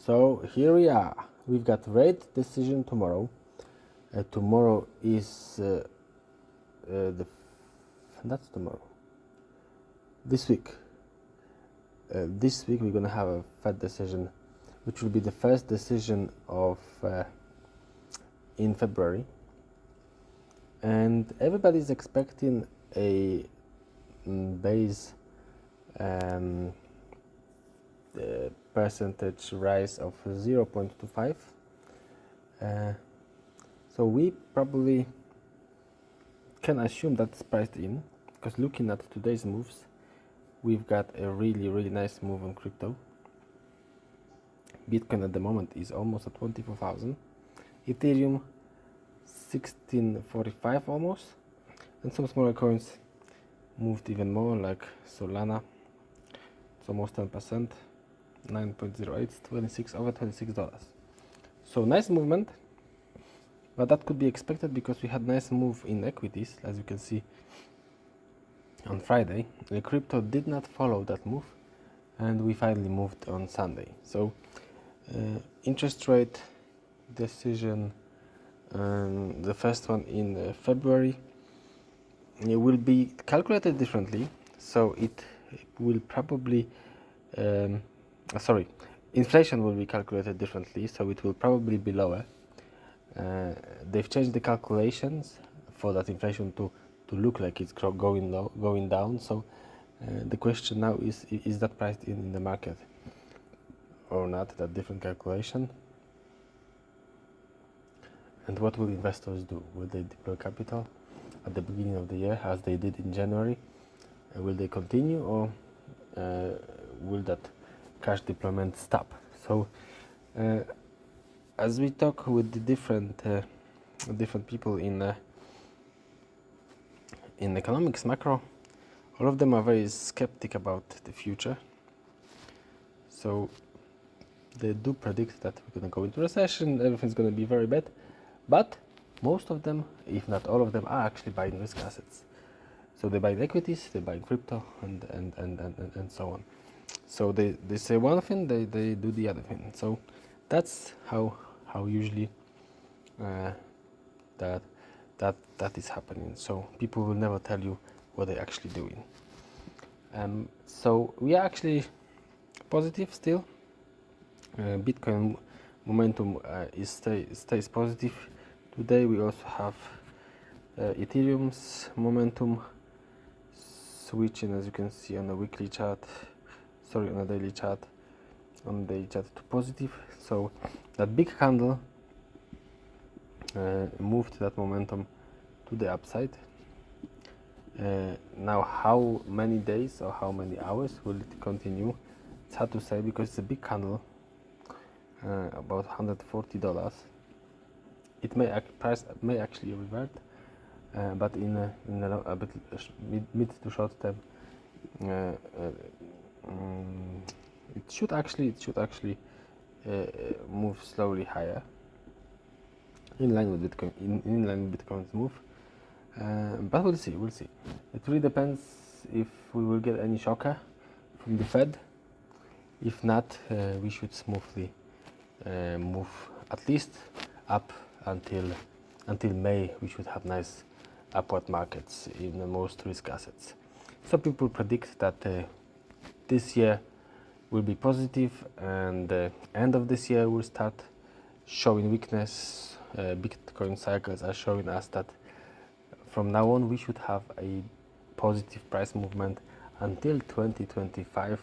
So here we are. We've got rate decision tomorrow. Tomorrow is that's tomorrow. This week. This week we're gonna have a Fed decision, which will be the first decision of in February, and everybody's expecting a base percentage rise of 0.25. So we probably can assume that's priced in, because looking at today's moves, we've got a really nice move on crypto. Bitcoin at the moment is almost at 24,000, Ethereum 1645 almost, and some smaller coins moved even more, like Solana. It's almost 10%, 9.08, 26 over $26. So nice movement, but that could be expected because we had nice move in equities, as you can see on Friday. The crypto did not follow that move, and we finally moved on Sunday. So interest rate decision, the first one in February, it will be calculated differently. So it will probably inflation will be calculated differently, so it will probably be lower. They've changed the calculations for that inflation to look like it's going down. So the question now is that priced in the market or not, that different calculation? And what will investors do? Will they deploy capital at the beginning of the year as they did in January? Will they continue, or will that cash deployment stop? So as we talk with the different people in economics, macro, all of them are very skeptic about the future. So they do predict that we're going to go into recession, everything's going to be very bad, but most of them, if not all of them, are actually buying risk assets. So they buy equities, they buy crypto, and so on. So they say one thing, they do the other thing. So that's how usually that is happening. So people will never tell you what they're actually doing. So we are actually positive still. Bitcoin momentum stays positive. Today we also have Ethereum's momentum switching, as you can see on the weekly chart, on the daily chart, to positive. So that big candle moved that momentum to the upside. Now how many days or how many hours will it continue? It's hard to say because it's a big candle, about $140. It price may actually revert, but in a bit mid to short term, it should actually move slowly higher, in line with Bitcoin, in line with Bitcoin's move. But we'll see. It really depends if we will get any shocker from the Fed. If not, we should smoothly move at least up until May. We should have nice upward markets in the most risk assets. Some people predict that this year will be positive, and the end of this year will start showing weakness. Bitcoin cycles are showing us that from now on we should have a positive price movement until 2025,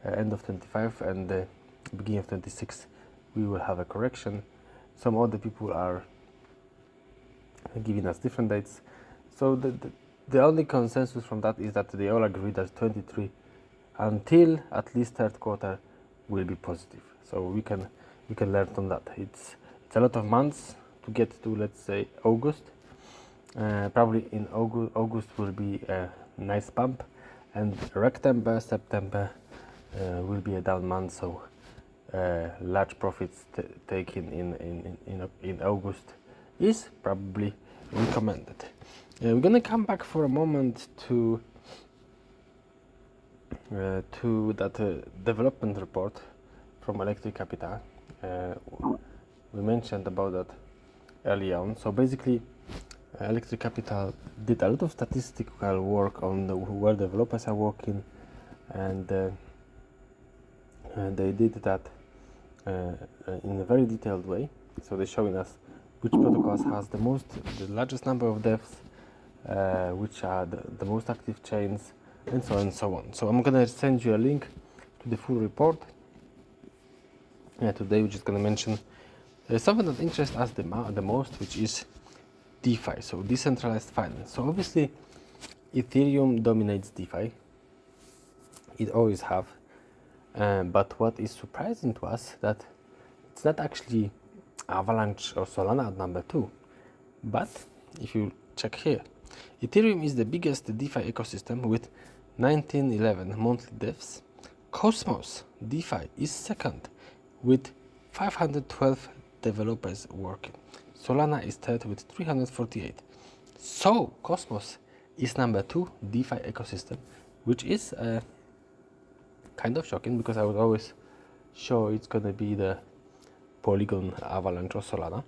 end of 25, and the beginning of 26 we will have a correction. Some other people are giving us different dates. So the only consensus from that is that they all agree that 23 until at least third quarter will be positive. So we can learn from that. It's a lot of months to get to, let's say, August. Probably in August will be a nice pump, and September will be a down month. So large profits taken in August is probably recommended. We're gonna come back for a moment to that development report from Electric Capital. We mentioned about that early on. So basically, Electric Capital did a lot of statistical work on where developers are working, and they did that in a very detailed way. So they're showing us which protocols has the largest number of devs, which are the most active chains, and so on and so on. So I'm gonna send you a link to the full report. Today we're just gonna mention something that interests us the most, which is DeFi, so decentralized finance. So obviously Ethereum dominates DeFi. It always have. But what is surprising to us that it's not actually Avalanche or Solana at number 2. But if you check here, Ethereum is the biggest DeFi ecosystem with 1911 monthly devs. Cosmos DeFi is second with 512 developers working. Solana is third with 348. So Cosmos is number 2 DeFi ecosystem, which is kind of shocking, because I was always sure it's gonna be the Polygon, Avalanche or Solana.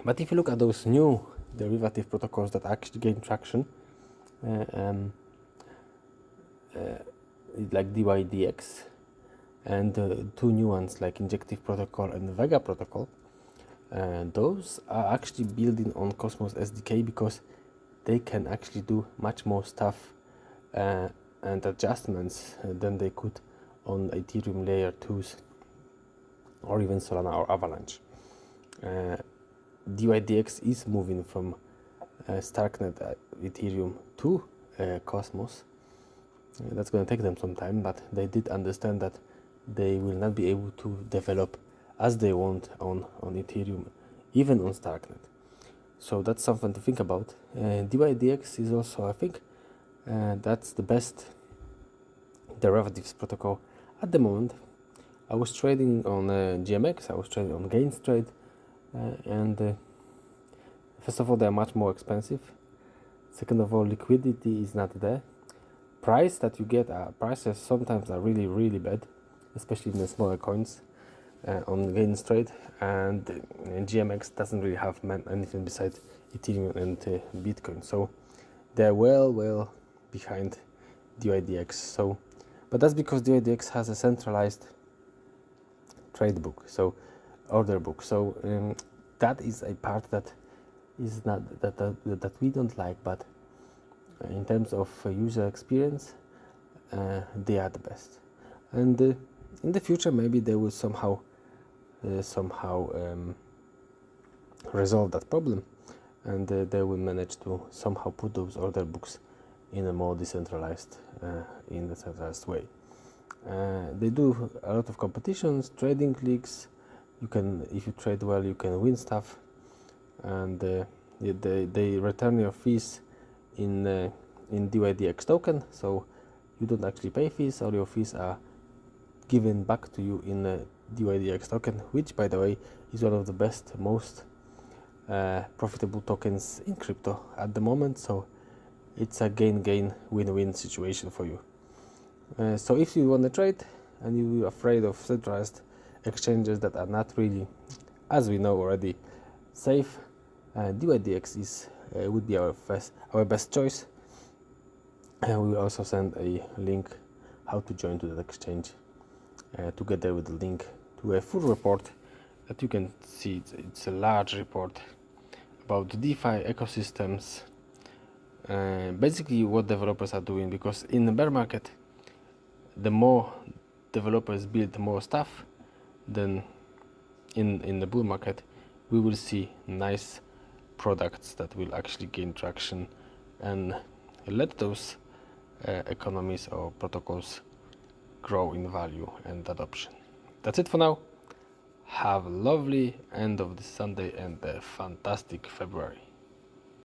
But if you look at those new derivative protocols that actually gain traction, like DYDX, and 2 new ones like Injective Protocol and Vega Protocol, those are actually building on Cosmos SDK, because they can actually do much more stuff and adjustments than they could on Ethereum layer 2s or even Solana or Avalanche. DYDX is moving from Starknet Ethereum to Cosmos. That's going to take them some time, but they did understand that they will not be able to develop as they want on Ethereum, even on Starknet. So that's something to think about. DYDX is also, I think, that's the best derivatives protocol at the moment. I was trading on GMX, I was trading on GainStrade, and first of all, they are much more expensive. Second of all, liquidity is not there. Price that you get, prices sometimes are really, really bad, especially in the smaller coins on GainStrade, and GMX doesn't really have anything besides Ethereum and Bitcoin. So they're well behind DYDX. So, but that's because DYDX has a centralized trade book, so order book. So that is a part that is not that we don't like, but in terms of user experience, they are the best. And in the future, maybe they will somehow resolve that problem, and they will manage to somehow put those order books in a more decentralized way. They do a lot of competitions, trading leagues. You can, if you trade well, you can win stuff, and they return your fees in DYDX token, so you don't actually pay fees. All your fees are given back to you in DYDX token, which, by the way, is one of the best, most profitable tokens in crypto at the moment. So it's a gain-gain, win-win situation for you. So if you want to trade and you're afraid of centralized exchanges that are not really, as we know already, safe, DYDX would be our best choice. We will also send a link how to join to that exchange, together with the link to a full report that you can see. It's a large report about the DeFi ecosystems, basically what developers are doing, because in the bear market, the more developers build more stuff, then in the bull market we will see nice products that will actually gain traction and let those economies or protocols grow in value and adoption. That's it for now. Have a lovely end of the Sunday and a fantastic February.